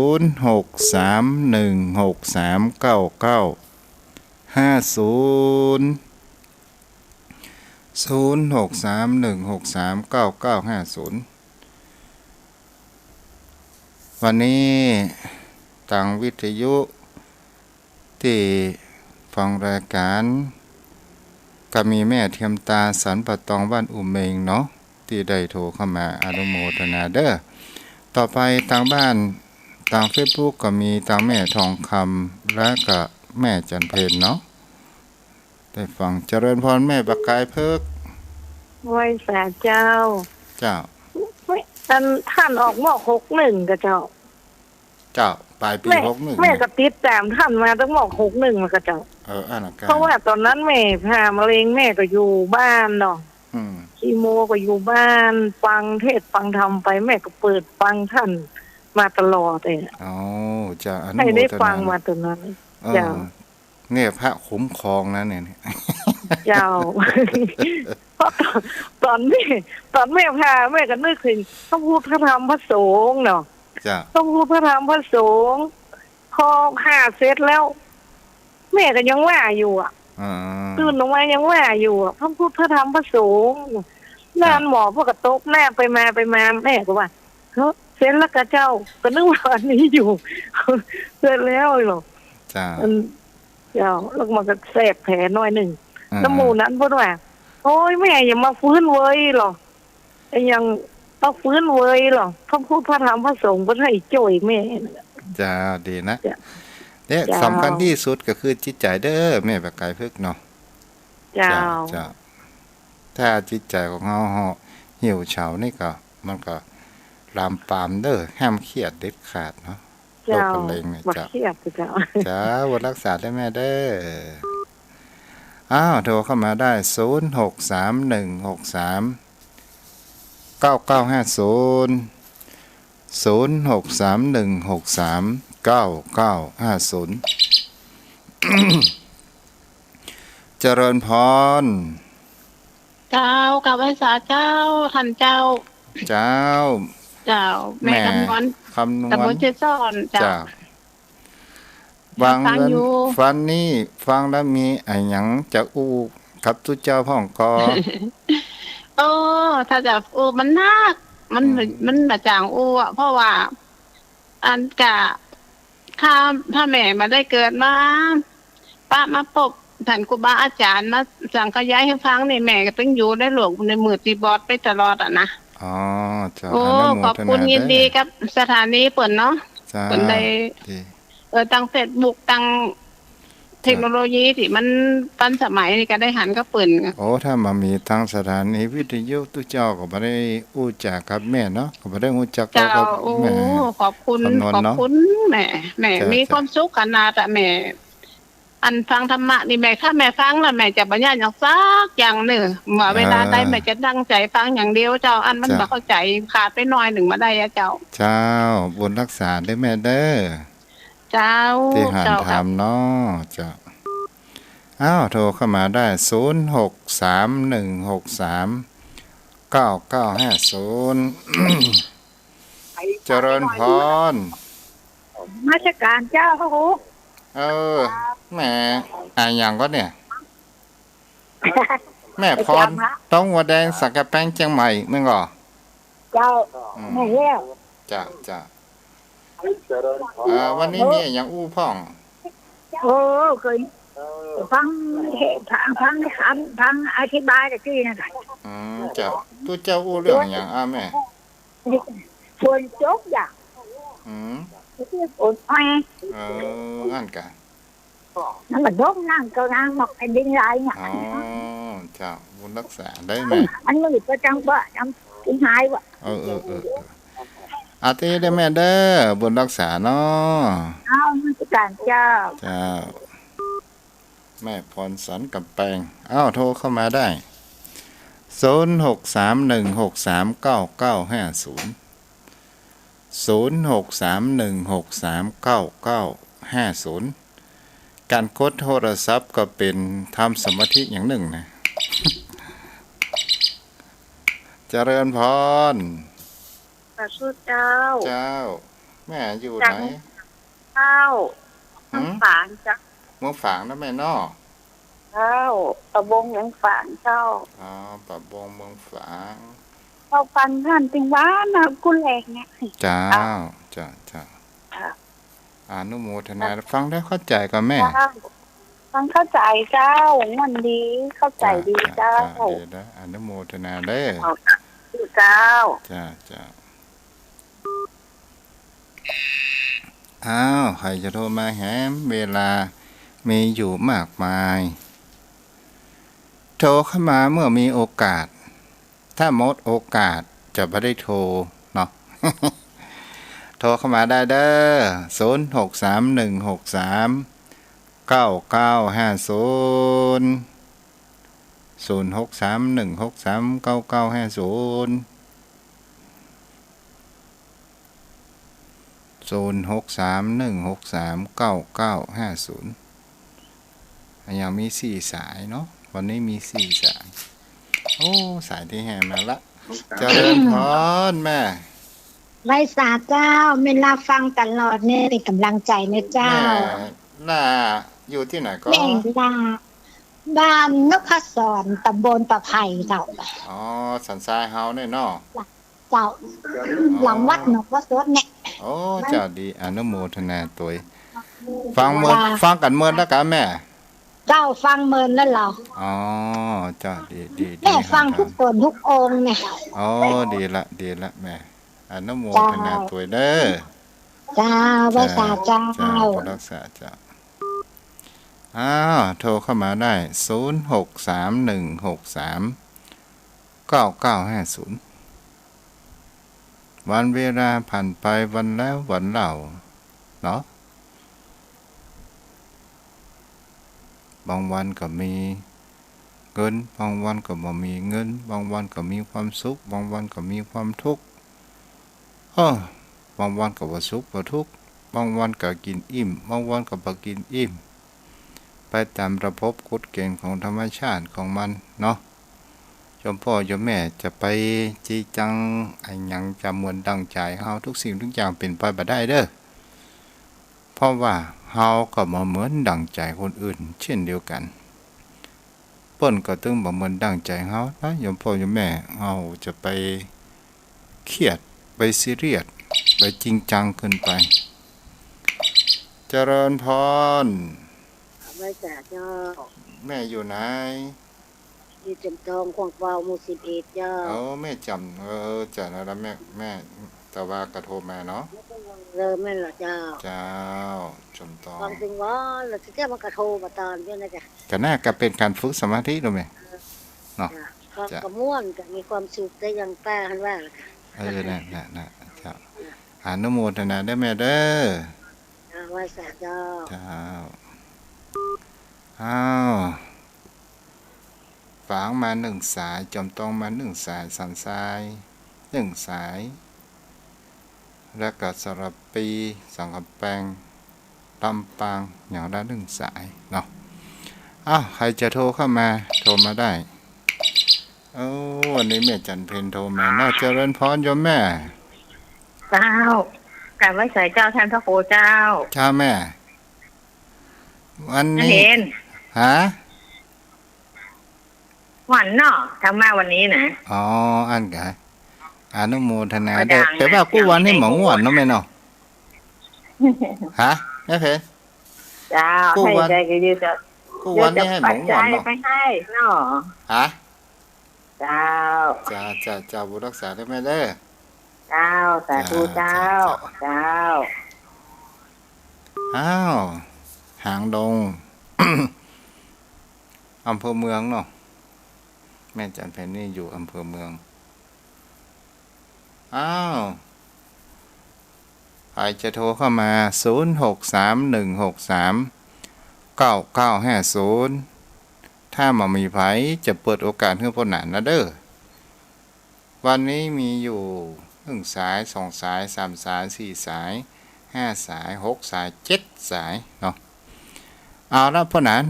0631639950วันนี้ ทางวิทยุที่ฟังรายการก็มีแม่เทียมตาสันปะตองบ้านอุเมงเนาะที่ได้โทรเข้ามาอนุโมทนาเด้อต่อไปทางบ้านทาง Facebook ก็มีทางแม่ทองคำและก็แม่จันเพญเนาะได้ฟังเจริญพรแม่ประกายเพิกไหว้สาเจ้าเจ้าท่านออกหมอก61กับเจ้าปลายปี61แม่ก็ติดตามท่านมาตั้งหมอก61แล้วก็เจ้าอันนั้นเพราะว่าตอนนั้นแม่พามะเร็งแม่ก็อยู่บ้านเนาะคีโมก็อยู่บ้านฟังเทศฟังธรรมไปแม่ก็เปิดฟังท่านมาตลอดเลยจะอนุโมทนาให้ได้ฟังมาตอนนั้นเจ้าเนี่ยพระคุ้มครองนะเนี่ยเจ้าตอนแม่พาแม่ก็นึกถึงพระพุทธพระธรรมพระสงฆ์เนาะพระพุทธพระธรรมพระสงฆ์พอฆ่าเสร็จแล้วแม่ก็ยังว่าอยู่ตื่นลงมายังว่าอยู่พระพุทธพระธรรมพระสงฆ์นานหมอพวกกระตกแม่ไปมาแม่ก็ว่าเสร็จแล้วก็เจ้าก็นึกว่าอันนี้อยู่เสร็จแล้วหรอจ้าแล้วมันก็แสบแผลน้อยหนึ่งน้ำมูนั้นพูดว่าโอ้ยแม่อย่ามาฟื้นเว้ยหรอยังต้องฟื้นเว้ยหรอพระพุทธพระธรรมพระสงฆ์เพื่อให้จ่อยแม่จ้าดีนะเนี่ยสำคัญที่สุดก็คือจิตใจเด้อแม่ประกายพึกเนาะจ้าถ้าจิตใจของเราเหี่ยวเฉานี่ก็มันก็ลามปามเด้อห้ามเครียดเด็ดขาดเนาะโรคมะเร็งเนี่ยจ้าจ้าวัดรักษาได้แม่เด้อโทรเข้ามาได้เจริญพรเจ้ากับไว้สาเจ้าท่านเจ้าแม่คำนวณตำบลเจซ้อนเจ้าฟังนี้ฟังแล้วมีอะไรหยังจะอู้กับทุเจ้าพ่องกอถ้าจะอู้มันนักมันมาจางอู้เพราะว่าอันกะถ้าแม่มาได้เกิดมาป้ามาพบท่านครูบาอาจารย์มาสั่งขยายให้ฟังนี่แม่ก็ต้องอยู่ได้หลวงในมือตีบอดไปตลอดนะจ้าขอบคุณยินดีกับสถานีเปิ่นเนาะเปิ่นได้ตั้งเฟซบุ๊กตั้งเทคโนโลยีที่มันทันสมัยนี่ก็ได้หันก็เปิ่นถ้ามามีทั้งสถานีวิทยุตุเจ้าก็บ่ได้รู้จักกับแม่เนาะก็บ่ได้รู้จักกับแม่ขอบคุณแม่มีความสุขขนาดแม่อันฟังธรรมะนี่แม่ถ้าแม่ฟังแล้วแม่จะบรรยายอย่างซักอย่างหนึ่งว่าเวลาใดแม่จะตั้งใจฟังอย่างเดียวเจ้าอันมันบ่เข้าใจขาดไปหน่อยหนึ่งมาได้เจ้าบุญรักษาได้แม่เด้อเจ้าที่หันทำเนาะเจ้าโทรเข้ามาได้0631639950เจริญพรมาชการเจ้าพระครูแม่อย่างก็เนี่ยแม่พรต้องหัวแดงสักกะแป้งเชียงใหม่แม่งก็เจ้าแม่เลี้ยจ้าวันนี้มีอย่างอู้พ่องเคยฟังอธิบายตะกี้นั่นแหละจ้าตัวเจ้าอู้เรื่องอย่างแม่ฝนตกอย่างฝนไปอันกันนั่นมันยกนั่งก็นั่งหมอกไอ้ดินไรเนี่ยจ้าบุญรักษาได้ไหมอันมืดก็จังบ่จำกินหายวะอาทิได้แม่เด้อบุญรักษาเนาะมันจะการเจ้าแม่พรสันกับแปงโทรเข้ามาได้0631639950การกดโทรศัพท์ก็เป็นทำสมาธิอย่างหนึ่งนะเจริญพรพระสุเจ้าแม่อยู่ไหนเจ้าเมืองฝางจ้ะเมืองฝางนะแม่นอเจ้าตะบงเมืองฝางเจ้าตะบงเมืองฝางเราฟังท่านจริงว่านะกุแหลกเนี่ยจ้า อนุโมทนาฟังได้เข้าใจกับแม่ฟังเข้าใจเจ้ามันดีเข้าใจดีเจ้าดีนะอนุโมทนาเด้อเจ้าจ้าอ้าวใครจะโทรมาแหมเวลามีอยู่มากมายโทรเข้ามาเมื่อมีโอกาสถ้าหมดโอกาสจะไม่ได้โทรเนาะ โทรเข้ามาได้เด้อ0631639950ยังมี4สายเนาะวันนี้มี4สายโอ้สายที่แห่มาละเจริญพรแม่ไว้สาเจ้าไม่ลาฟังตลอดเนี่ยเป็นกำลังใจนะเจ้าล่าอยู่ที่ไหนก็แม่ลาบ้านนพศรตำบลประไผ่เจ้าอ๋อสันทรายเฮาเนี่ยเนาะเจ้าหลังวัดนพศรเนี่ยโอ้เจ้าดีอนุโมทนาตัวฟังกันเมินแล้วกันแม่เจ้าฟังเมินแล้วเหรออ๋อเจ้าดีแม่ฟังทุกคนทุกองค์เนี่ยอ๋อดีละแม่อนุโมทนาตัวเด้อเจ้าไว้สาเจ้ารักษาเจ้าโทรเข้ามาได้0631639950วันเวลาผ่านไปวันแล้ววันเล่าเนาะบางวันก็มีเงินบางวันก็บ่มีเงินบางวันก็มีความสุขบางวันก็มีความทุกข์บางวันก็บ่สุขบ่ทุกข์บางวันก็กินอิ่มบางวันก็บ่กินอิ่มไปตามระบบกฎเกณฑ์ของธรรมชาติของมันเนาะยมพ่อยมแม่จะไปจีจังไอ้หยังจะเหมือนดังใจเฮาทุกสิ่งทุกอย่างเป็นไปบ่ได้เด้อเพราะว่าเฮาก็บ่เหมือนดังใจคนอื่นเช่นเดียวกันเปิ้นก็ตึงบ่เหมือนดังใจเฮานะยมพ่อยมแม่เฮาจะไปเครียดไปซีเรียสไปจริงจังเกินไปเจริญพรไม่จ้าเจ้าแม่อยู่ไหนอยู่จำทองควงเฝ้าหมู่11จ้าแม่จำจ้ะนะแม่แต่ว่ากระโทรมาเนาะแม่นล่ะเจ้าจำทองความจริงว่าเราสิแก้มากระโทรมาตอนเพิ่นนะจ้ะก็น่าก็เป็นการฝึกสมาธิด้วยแม่เนาะก็ม่วนก็มีความสุขได้อย่างป้าหั่นว่าล่ะน่ะเจ้าอนุโมทนาได้แม่เด้อไว้สาเจ้าฝางมา1สายจอมตองมา1สายสันทราย1สายแล้วก็สระปีสังกำแพงลำปางอย่างละ1สายเนาะใครจะโทรเข้ามาโทรมาได้วันนี้แม่จันเพ็ญโทรมาน่าเจริญพรโยมแม่เจ้ากราบไหว้ใส่เจ้าแทนพระโคเจ้าแม่วันนี้ฮะวันเนาะทำมาวันนี้นะอันกะอนุโมทนาเด้อแต่ว่ากูวันนี้หมองวันเนาะแม่เนาะฮะแม่เพชรเจ้าให้ใจก็ยืดจะกูวันนี้ให้หมองวันเนาะไปให้เนาะฮะเจ้าบุรักษาได้ไหมเด้อเจ้าสาธุเจ้าหางดง อำเภอเมืองเนาะแม่จันเพ็ญนี่อยู่อำเภอเมืองใครจะโทรเข้ามา0631639950ถ้ามามีไผจะเปิดโอกาสให้พ่อหนานนะเด้อวันนี้มีอยู่1สาย2สาย3สาย4สาย5สาย6สาย7สายเนาะเอาละพ่อหนาน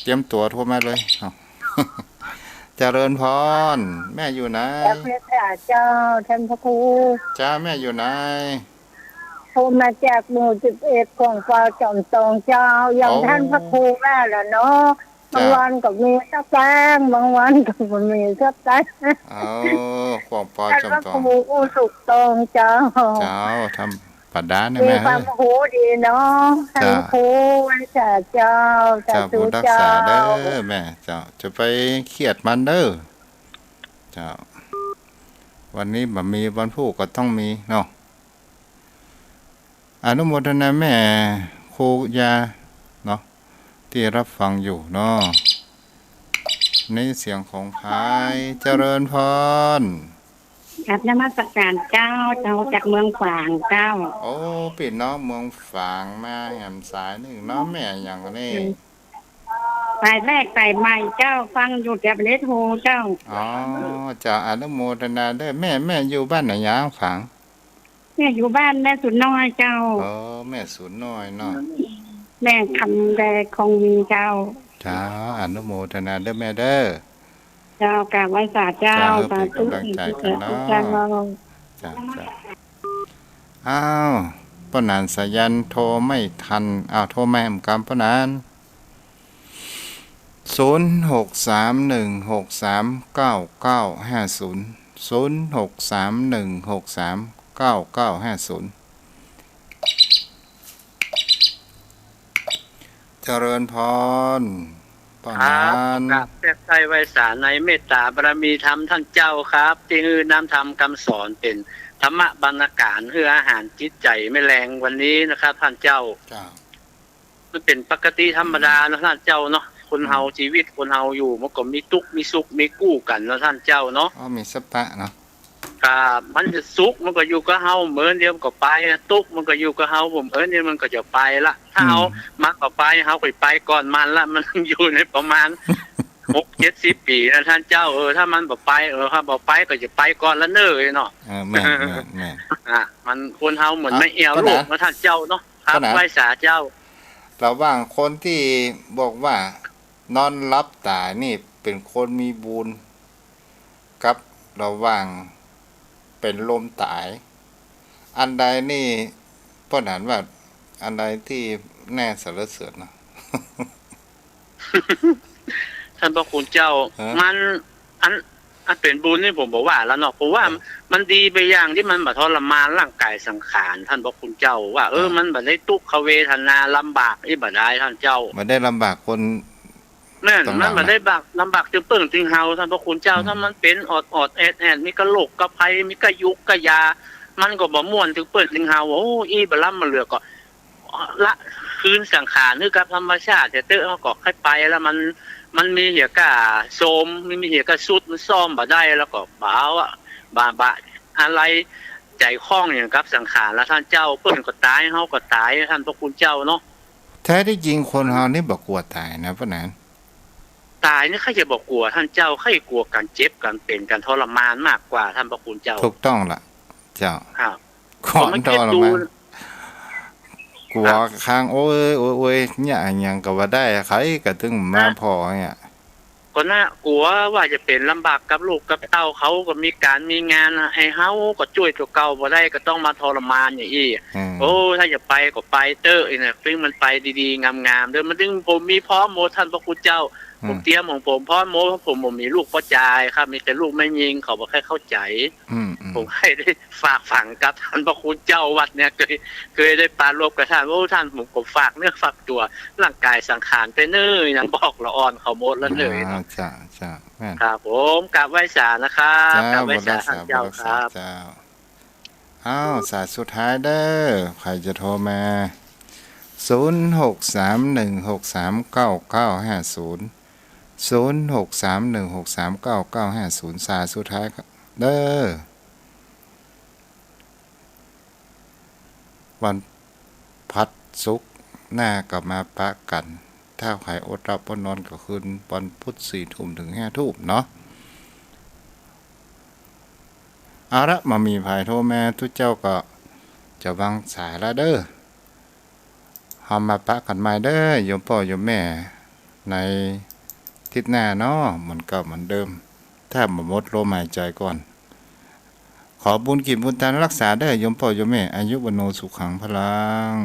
เตรียมตัวโทรมาเลยเจริญพรแม่อยู่ไหนเจ้าท่านพระครูจ้าแม่อยู่ไหนโทรมาจากหมู่11ของฟ้าจอมตองเจ้าอย่างท่านพระครูแม่ล่ะเนาะบางวันก็มีสักแป้งบางวันก็บ่มีสักแป้งของปอจอมตองท่านพระครูอุสุตองเจ้า ปัดดาเนี่ย มี แม่ ความโหดีเนาะท่านครูวันศาสตร์เจ้าสา เจ้า ธุ ผู้รัก เจ้า ษาเด้อแม่เจ้าจะไปเครียดมันเด้อเจ้าวันนี้บ่มีวันผู้ก็ต้องมีเนาะอนุโมทนาแม่ครูยาเนาะที่รับฟังอยู่เนาะนี่เสียงของพายเจริญพร กับนมัสการเจ้าจากเมืองฝางเจ้า โอ้ปิดเนาะเมืองฝางมาแหมสายหนึ่งเนาะแม่อย่างนี้ สายแรกสายใหม่เจ้าฟังอยู่แต่เลสโฮเจ้า อ๋อเจ้าอนุโมทนาเด้อแม่อยู่บ้านไหนยางฝาง เนี่ยอยู่บ้านแม่สุดน้อยเจ้า แม่ศูนย์น้อยเนาะ แม่คำแดคงมีเจ้า จ้าอนุโมทนาเด้อแม่เด้อ เจ้ากราบไหว้ศาสตร์เจ้า จ้าเป็นกำลังใจกันเนาะ เจ้า จ้าอ้าวป้านานสายันโทรไม่ทันโทรแม่มกำป้านาน0631639950 เจริญพรป้านาน ครับแพทย์ไทยไวสารในเมตตาบารมีธรรมท่านเจ้าครับที่ฮือนำธรรมคำสอนเป็นธรรมะบรรณาการเพื่ออาหารจิตใจไม่แรงวันนี้นะครับท่านเจ้ามันเป็นปกติธรรมดานะท่านเจ้าเนาะคนเฮาชีวิตคนเฮาอยู่มันก็มีทุกข์มีสุขมีกู้กันนะท่านเจ้าเนาะมีสปะเนาะครับมันจะสุขมันก็อยู่กับเฮาเหมือนเดียวก็ไปทุกข์มันก็อยู่กับเฮาผมเดี๋ยวมันก็จะไปละถ้าเฮามันก็ไปเฮาก็ไปก่อนมันละมันอยู่ในประมาณ60-70 ปีนะท่านเจ้าถ้ามันบ่ไปถ้าบ่ไปก็จะไปก่อนละเน้อเนาะแม่มันคนเฮาเหมือนไม่เอวลูกนะท่านเจ้าเนาะครับไหว้สาเจ้าระหว่างคนที่บอกว่านอนรับตายนี่เป็นคนมีบุญกับระหว่างเป็นลมตายอันใดนี่ป้อนหันว่าอันใดที่แน่สรรเสริญเนาะ ท่านพระคุณเจ้ามันอันเป็นบุญนี่ผมบอกว่าแล้วเนาะเพราะว่ามันดีไปอย่างที่มันบ่ทรมานร่างกายสังขารท่านพระคุณเจ้าว่ามันบ่ได้ทุกขเวทนาลำบากอีบ่ได้ท่านเจ้ามันได้ลำบากคนนั่นมันบ่ได้ลำบากจึงเปิ้งจึงเฮาท่านพระคุณเจ้าถ้ามันเป็นอดแอดมีกระโหลกกระไพมีกระยุกกระยามันก็บ่ม่วนถึงเปิ้งจึงเฮาอีบ่ล้ำมาเหลือก็ละคืนสังขารคือกับธรรมชาติแต่เฮาก็ค่อยไปแล้วมันมีเหตุกะโสมมีเหตุกะสุดมันซ่อมบ่ได้แล้วก็บ่าวบาอะไรใจคล้องอย่างกับสังขารแล้วท่านเจ้าเปิ้นก็ตายเฮาก็ตายท่านพระคุณเจ้าเนาะแท้ที่จริงคนเฮานี่บ่กลัวตายนะพ่อนั้นตายนี่ใครจะบ่กลัวท่านเจ้าใครกลัวการเจ็บการเป็นการทรมานมากกว่าท่านพระคุณเจ้าถูกต้องล่ะเจ้าครับขอทรมานกลัวข้างโอ้ยเนี่ยยังก็ว่าได้ใครก็ถึงมาพอเนี่ยก็น่ากลัวว่าจะเป็นลำบากกับลูกกับเต้าเขาก็มีการมีงานไอ้เฮาก็ช่วยตัวเก่าบ่ได้ก็ต้องมาทรมานอย่างอี้ถ้าจะไปก็ไปเต้อเนี่ยซึ่งมันไปดีๆงามๆเด้อมันถึงผมมีพร้อมหมดท่านพระคุณเจ้าผมเตรียมของผมพร้อมหมดผมมีลูกพ่อจายครับมีแต่ลูกไม่ยิงเขาบ่แค่เข้าใจผมให้ได้ฝากฝังกับท่านพระคุณเจ้าวัดเนี่ยเคยได้ปรารภกับท่านท่านผมก็ฝากเนื้อฝากตัวร่างกายสังขารไปเน้อยังบอกละอ่อนเขาหมดแล้วเลยเนาะจ้าครับผมกราบไหว้ศาลนะครับกราบไหว้ศาลท่านเจ้าครับสายสุดท้ายเด้อใครจะโทรมา0631639950 0631639950 สายสุดท้ายเด้อวันพัดสุกหน้ากลับมาปะกันถ้าใครอดรับอดนอนก็คืนวันพุธ4 ทุ่มถึง5 ทุ่มเนาะเอาละมามีภายโทรแม่ทุกเจ้าก็จะวางสายแล้วเด้อเฮามาปะกันใหม่เด้อโยมพ่อโยมแม่ในทิศหน้าเนาะมันก็เหมือนเดิมถ้าหมดลมหายใจก่อนขอบุญกิจบุญทานรักษาได้โยมพ่อโยมแม่อายุวโนสุขังพลัง